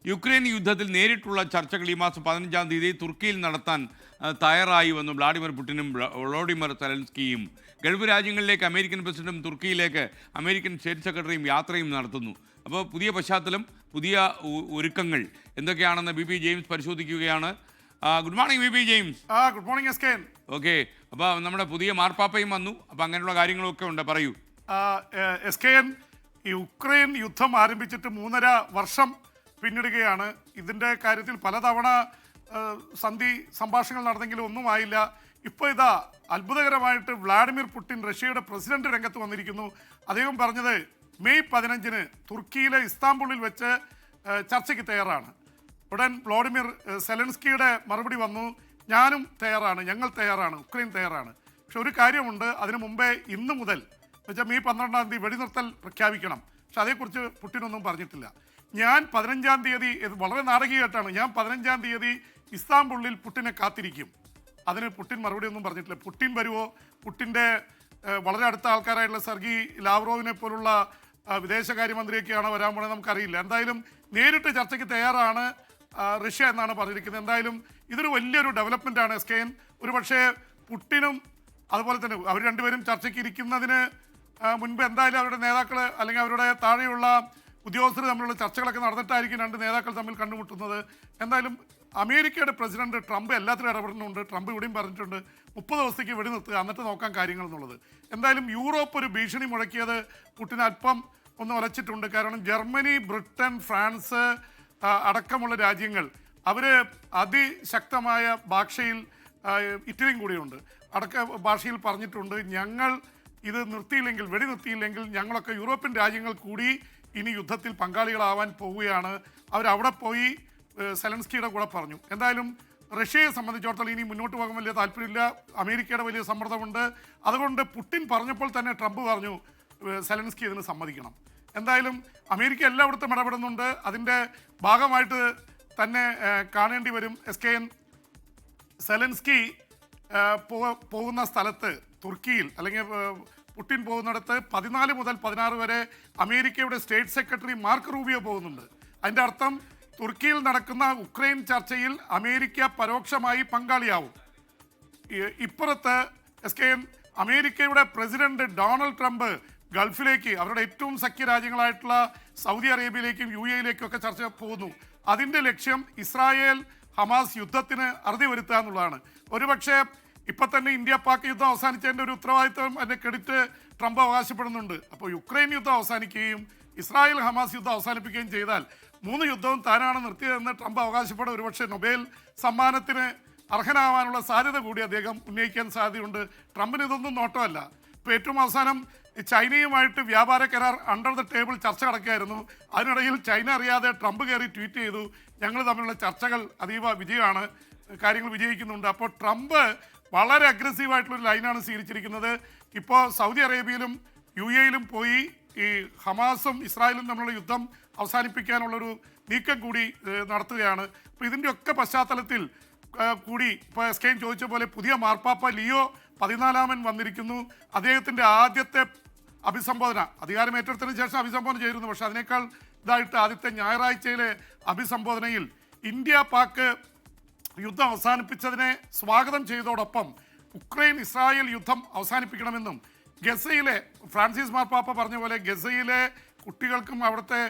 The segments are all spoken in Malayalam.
യുക്രൈൻ യുദ്ധത്തിൽ നേരിട്ടുള്ള ചർച്ചകൾ ഈ മാസം 15-ാം തീയതി തുർക്കിയിൽ നടത്താൻ തയ്യാറായി വന്നു വ്ളാഡിമിർ പുടിനും വോളോഡിമിർ സെലൻസ്കിയും. ഗൾഫ് രാജ്യങ്ങളിലേക്ക് അമേരിക്കൻ പ്രസിഡന്റും തുർക്കിയിലേക്ക് അമേരിക്കൻ സ്റ്റേറ്റ് സെക്രട്ടറിയും യാത്രയും നടത്തുന്നു. അപ്പോൾ പുതിയ പശ്ചാത്തലം, പുതിയ ഒരുക്കങ്ങൾ എന്തൊക്കെയാണെന്ന് ബി ജെയിംസ് പരിശോധിക്കുകയാണ്. Good morning B James. Good morning S K. Okay, അപ്പോൾ നമ്മുടെ പുതിയ മാർപ്പാപ്പയും വന്നു. അപ്പോൾ അങ്ങനെയുള്ള കാര്യങ്ങളൊക്കെ ഉണ്ട്, പറയൂ. എസ് കെ എൻ, ഈ ഉക്രൈൻ യുദ്ധം ആരംഭിച്ചിട്ട് 3.5 വർഷം പിന്നിടുകയാണ്. ഇതിൻ്റെ കാര്യത്തിൽ പലതവണ സന്ധി സംഭാഷണങ്ങൾ നടന്നെങ്കിലും ഒന്നും ആയില്ല. ഇപ്പോൾ ഇതാ അത്ഭുതകരമായിട്ട് വ്ളാഡിമിർ പുടിൻ, റഷ്യയുടെ പ്രസിഡന്റ്, രംഗത്ത് വന്നിരിക്കുന്നു. അദ്ദേഹം പറഞ്ഞത് മെയ് 15-ന് തുർക്കിയിലെ ഇസ്താംബുളിൽ വെച്ച് ചർച്ചയ്ക്ക് തയ്യാറാണ്. ഉടൻ വ്ളാഡിമിർ സെലൻസ്കിയുടെ മറുപടി വന്നു, ഞാനും തയ്യാറാണ്, ഞങ്ങൾ തയ്യാറാണ്, ഉക്രൈൻ തയ്യാറാണ്. പക്ഷെ ഒരു കാര്യമുണ്ട്, അതിനു മുമ്പേ ഇന്ന് മുതൽ എന്നുവെച്ചാൽ മെയ് 12-ാം തീയതി വെടിനിർത്തൽ പ്രഖ്യാപിക്കണം. പക്ഷെ അതേക്കുറിച്ച് പുടിനൊന്നും പറഞ്ഞിട്ടില്ല. ഞാൻ 15-ാം തീയതി, വളരെ നാടകീയമായിട്ടാണ്, ഞാൻ 15-ാം തീയതി ഇസ്താംബുളിൽ പുടിനെ കാത്തിരിക്കും. അതിന് പുടിൻ മറുപടി ഒന്നും പറഞ്ഞിട്ടില്ല. പുടിൻ വരുമോ, പുടിൻ്റെ വളരെ അടുത്ത ആൾക്കാരായിട്ടുള്ള സെർഗി ലാവ്റോവിനെ പോലുള്ള വിദേശകാര്യമന്ത്രിയൊക്കെയാണോ വരാൻ പോണത് നമുക്കറിയില്ല. എന്തായാലും നേരിട്ട് ചർച്ചയ്ക്ക് തയ്യാറാണ് റഷ്യ എന്നാണ് പറഞ്ഞിരിക്കുന്നത്. എന്തായാലും ഇതൊരു വലിയൊരു ഡെവലപ്മെൻ്റാണ് എസ് കെ എൻ. ഒരു പക്ഷേ പുടിനും അതുപോലെ തന്നെ അവർ രണ്ടുപേരും ചർച്ചയ്ക്ക് ഇരിക്കുന്നതിന് മുൻപ് എന്തായാലും അവരുടെ നേതാക്കൾ അല്ലെങ്കിൽ അവരുടെ താഴെയുള്ള ഉദ്യോഗസ്ഥർ തമ്മിലുള്ള ചർച്ചകളൊക്കെ നടന്നിട്ടായിരിക്കും രണ്ട് നേതാക്കൾ തമ്മിൽ കണ്ടുമുട്ടുന്നത്. എന്തായാലും അമേരിക്കയുടെ പ്രസിഡന്റ് ട്രംപ് എല്ലാത്തിലും ഇടപെടുന്നുണ്ട്. ട്രംപ് ഇവിടെയും പറഞ്ഞിട്ടുണ്ട് 30 ദിവസത്തേക്ക് വെടിനിർത്തുക, എന്നിട്ട് നോക്കാൻ കാര്യങ്ങൾ എന്നുള്ളത്. എന്തായാലും യൂറോപ്പ് ഒരു ഭീഷണി മുഴക്കിയത് പുടിൻ അല്പം ഒന്ന് ഉലച്ചിട്ടുണ്ട്. കാരണം ജർമ്മനി, ബ്രിട്ടൻ, ഫ്രാൻസ് അടക്കമുള്ള രാജ്യങ്ങൾ അവർ അതിശക്തമായ ഭാഷയിൽ, ഇറ്റലിയും കൂടിയുണ്ട്, ഭാഷയിൽ പറഞ്ഞിട്ടുണ്ട്, ഞങ്ങൾ ഇത് നിർത്തിയില്ലെങ്കിൽ, വെടിനിർത്തിയില്ലെങ്കിൽ ഞങ്ങളൊക്കെ യൂറോപ്യൻ രാജ്യങ്ങൾ കൂടി ഇനി യുദ്ധത്തിൽ പങ്കാളികളാവാൻ പോവുകയാണ്. അവരവിടെ പോയി സെലൻസ്കിയുടെ കൂടെ പറഞ്ഞു. എന്തായാലും റഷ്യയെ സംബന്ധിച്ചിടത്തോളം ഇനി മുന്നോട്ട് പോകാൻ വലിയ താല്പര്യമില്ല. അമേരിക്കയുടെ വലിയ സമ്മർദ്ദമുണ്ട്. അതുകൊണ്ട് പുടിൻ പറഞ്ഞപ്പോൾ തന്നെ ട്രംപ് പറഞ്ഞു സെലൻസ്കി ഇതിന് സമ്മതിക്കണം. എന്തായാലും അമേരിക്ക എല്ലായിടത്തും ഇടപെടുന്നുണ്ട്. അതിൻ്റെ ഭാഗമായിട്ട് തന്നെ കാണേണ്ടി വരും എസ് കെ എൻ. സെലൻസ്കി പോകുന്ന സ്ഥലത്ത്, തുർക്കിയിൽ അല്ലെങ്കിൽ പുടിൻ പോകുന്നിടത്ത് 14 മുതൽ 16 വരെ അമേരിക്കയുടെ സ്റ്റേറ്റ് സെക്രട്ടറി മാർക്ക് റൂബിയോ പോകുന്നുണ്ട്. അതിൻ്റെ അർത്ഥം തുർക്കിയിൽ നടക്കുന്ന ഉക്രൈൻ ചർച്ചയിൽ അമേരിക്ക പരോക്ഷമായി പങ്കാളിയാവും. ഇപ്പുറത്ത് എസ് കെ എൻ, അമേരിക്കയുടെ പ്രസിഡന്റ് ഡൊണാൾഡ് ട്രംപ് ഗൾഫിലേക്ക്, അവരുടെ ഏറ്റവും സഖ്യ രാജ്യങ്ങളായിട്ടുള്ള സൗദി അറേബ്യയിലേക്കും UAE-യിലേക്കും ഒക്കെ ചർച്ച പോകുന്നു. അതിൻ്റെ ലക്ഷ്യം ഇസ്രായേൽ ഹമാസ് യുദ്ധത്തിന് അറുതി വരുത്തുക എന്നുള്ളതാണ്. ഒരുപക്ഷെ ഇപ്പം തന്നെ ഇന്ത്യ പാക് യുദ്ധം അവസാനിച്ചതിൻ്റെ ഒരു ഉത്തരവാദിത്വം, അതിൻ്റെ ക്രെഡിറ്റ് ട്രംപ് അവകാശപ്പെടുന്നുണ്ട്. അപ്പോൾ യുക്രൈൻ യുദ്ധം അവസാനിക്കുകയും ഇസ്രായേൽ ഹമാസ് യുദ്ധം അവസാനിപ്പിക്കുകയും ചെയ്താൽ 3 യുദ്ധവും താനാണ് നിർത്തിയതെന്ന് ട്രംപ് അവകാശപ്പെടും. ഒരുപക്ഷെ നൊബേൽ സമ്മാനത്തിന് അർഹനാവാനുള്ള സാധ്യത കൂടി അദ്ദേഹം ഉന്നയിക്കാൻ സാധ്യതയുണ്ട്. ട്രംപിന് ഇതൊന്നും നോട്ടമല്ല. ഇപ്പോൾ ഏറ്റവും അവസാനം ചൈനയുമായിട്ട് വ്യാപാര കരാർ അണ്ടർ ദ ടേബിൾ ചർച്ച നടക്കുകയായിരുന്നു. അതിനിടയിൽ ചൈന അറിയാതെ ട്രംപ് കയറി ട്വീറ്റ് ചെയ്തു, ഞങ്ങൾ തമ്മിലുള്ള ചർച്ചകൾ അതീവ വിജയമാണ്, കാര്യങ്ങൾ വിജയിക്കുന്നുണ്ട്. അപ്പോൾ ട്രംപ് വളരെ അഗ്രസീവായിട്ടുള്ളൊരു ലൈനാണ് സ്വീകരിച്ചിരിക്കുന്നത്. ഇപ്പോൾ സൗദി അറേബ്യയിലും UAE-യിലും പോയി ഈ ഹമാസും ഇസ്രായേലും തമ്മിലുള്ള യുദ്ധം അവസാനിപ്പിക്കാനുള്ളൊരു നീക്കം കൂടി നടത്തുകയാണ്. അപ്പോൾ ഇതിൻ്റെയൊക്കെ പശ്ചാത്തലത്തിൽ കൂടി ഇപ്പോൾ എസ് കെ ചോദിച്ച പോലെ പുതിയ മാർപ്പാപ്പ ലിയോ 14 വന്നിരിക്കുന്നു. അദ്ദേഹത്തിൻ്റെ ആദ്യത്തെ അഭിസംബോധന, അധികാരം ഏറ്റെടുത്തതിന് ശേഷം അഭിസംബോധന ചെയ്തിരുന്നു, പക്ഷേ അതിനേക്കാൾ ഇതായിട്ട് ആദ്യത്തെ ഞായറാഴ്ചയിലെ അഭിസംബോധനയിൽ ഇന്ത്യ പാക് യുദ്ധം അവസാനിപ്പിച്ചതിനെ സ്വാഗതം ചെയ്തതോടൊപ്പം ഉക്രൈൻ ഇസ്രായേൽ യുദ്ധം അവസാനിപ്പിക്കണമെന്നും ഗസയിലെ ഫ്രാൻസിസ് മാർപ്പാപ്പ പറഞ്ഞ പോലെ ഗസയിലെ കുട്ടികൾക്കും അവിടുത്തെ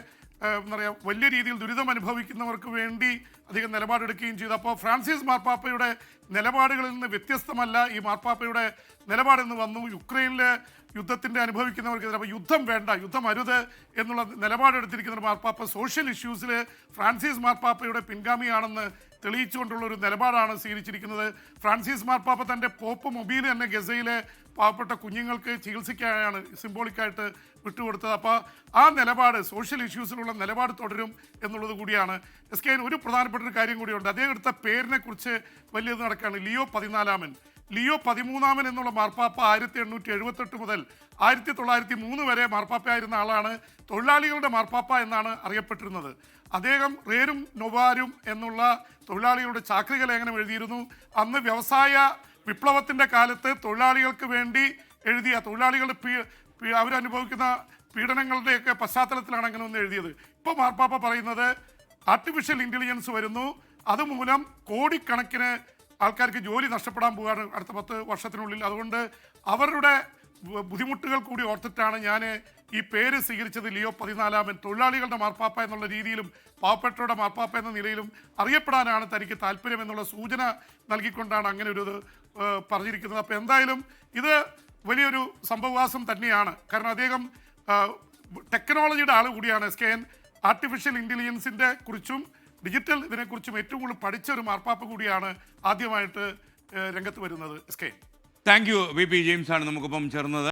എന്താ പറയുക വലിയ രീതിയിൽ ദുരിതം അനുഭവിക്കുന്നവർക്ക് വേണ്ടി അധികം നിലപാടെടുക്കുകയും ചെയ്തു. അപ്പോൾ ഫ്രാൻസിസ് മാർപ്പാപ്പയുടെ നിലപാടുകളിൽ നിന്ന് വ്യത്യസ്തമല്ല ഈ മാർപ്പാപ്പയുടെ നിലപാടെന്ന് വന്നു. യുക്രൈനിലെ യുദ്ധത്തിൻ്റെ അനുഭവിക്കുന്നവർക്കെതിരെ അപ്പോൾ യുദ്ധം വേണ്ട, യുദ്ധം അരുത് എന്നുള്ള നിലപാടെടുത്തിരിക്കുന്ന മാർപ്പാപ്പ സോഷ്യൽ ഇഷ്യൂസിൽ ഫ്രാൻസിസ് മാർപ്പാപ്പയുടെ പിൻഗാമിയാണെന്ന് തെളിയിച്ചുകൊണ്ടുള്ള ഒരു നിലപാടാണ് സ്വീകരിച്ചിരിക്കുന്നത്. ഫ്രാൻസിസ് മാർപ്പാപ്പ തൻ്റെ പോപ്പ് മൊബൈൽ തന്നെ ഗസയിലെ പാവപ്പെട്ട കുഞ്ഞുങ്ങൾക്ക് ചികിത്സയ്ക്കായാണ് സിംബോളിക്കായിട്ട് വിട്ടുകൊടുത്തത്. അപ്പോൾ ആ നിലപാട്, സോഷ്യൽ ഇഷ്യൂസിലുള്ള നിലപാട് തുടരും എന്നുള്ളത് കൂടിയാണ്. എസ് കെ ഒരു പ്രധാനപ്പെട്ട ഒരു കാര്യം കൂടിയുണ്ട്. അദ്ദേഹം എടുത്ത പേരിനെ കുറിച്ച് വലിയത് നടക്കുകയാണ്. ലിയോ 14. ലിയോ 13 എന്നുള്ള മാർപ്പാപ്പ 1878 മുതൽ 1903 വരെ മാർപ്പാപ്പയായിരുന്ന ആളാണ്. തൊഴിലാളികളുടെ മാർപ്പാപ്പ എന്നാണ് അറിയപ്പെട്ടിരുന്നത്. അദ്ദേഹം റേരും നൊവാരും എന്നുള്ള തൊഴിലാളികളുടെ ചാക്രിക ലേഖനം എഴുതിയിരുന്നു. അന്ന് വ്യവസായ വിപ്ലവത്തിൻ്റെ കാലത്ത് തൊഴിലാളികൾക്ക് വേണ്ടി എഴുതിയ, തൊഴിലാളികളുടെ അവരനുഭവിക്കുന്ന പീഡനങ്ങളുടെയൊക്കെ പശ്ചാത്തലത്തിലാണ് അങ്ങനെ ഒന്ന് എഴുതിയത്. ഇപ്പോൾ മാർപ്പാപ്പ പറയുന്നത് ആർട്ടിഫിഷ്യൽ ഇൻ്റലിജൻസ് വരുന്നു, അതുമൂലം കോടിക്കണക്കിന് ആൾക്കാർക്ക് ജോലി നഷ്ടപ്പെടാൻ പോവുകയാണ് അടുത്ത 10 വർഷത്തിനുള്ളിൽ. അതുകൊണ്ട് അവരുടെ ബുദ്ധിമുട്ടുകൾ കൂടി ഓർത്തിട്ടാണ് ഞാൻ ഈ പേര് സ്വീകരിച്ചത്. ലിയോ 14 തൊഴിലാളികളുടെ മാർപ്പാപ്പ എന്നുള്ള രീതിയിലും പാവപ്പെട്ടവരുടെ മാർപ്പാപ്പ എന്ന നിലയിലും അറിയപ്പെടാനാണ് തനിക്ക് താല്പര്യം എന്നുള്ള സൂചന നൽകിക്കൊണ്ടാണ് അങ്ങനെ ഒരു പറഞ്ഞിരിക്കുന്നത്. അപ്പോൾ എന്തായാലും ഇത് വലിയൊരു സംഭവവാസം തന്നെയാണ്. കാരണം അദ്ദേഹം ടെക്നോളജിയുടെ ആൾ കൂടിയാണ്. SKN ആർട്ടിഫിഷ്യൽ ഇൻ്റലിജൻസിൻ്റെ കുറിച്ചും ഡിജിറ്റൽ ഇതിനെക്കുറിച്ചും ഏറ്റവും കൂടുതൽ പഠിച്ച ഒരു മാർപ്പാപ്പ കൂടിയാണ് ആദ്യമായിട്ട് രംഗത്ത് വരുന്നത്. SKN. Thank you. VP James ആണ് നമുക്കൊപ്പം ചേർന്നത്.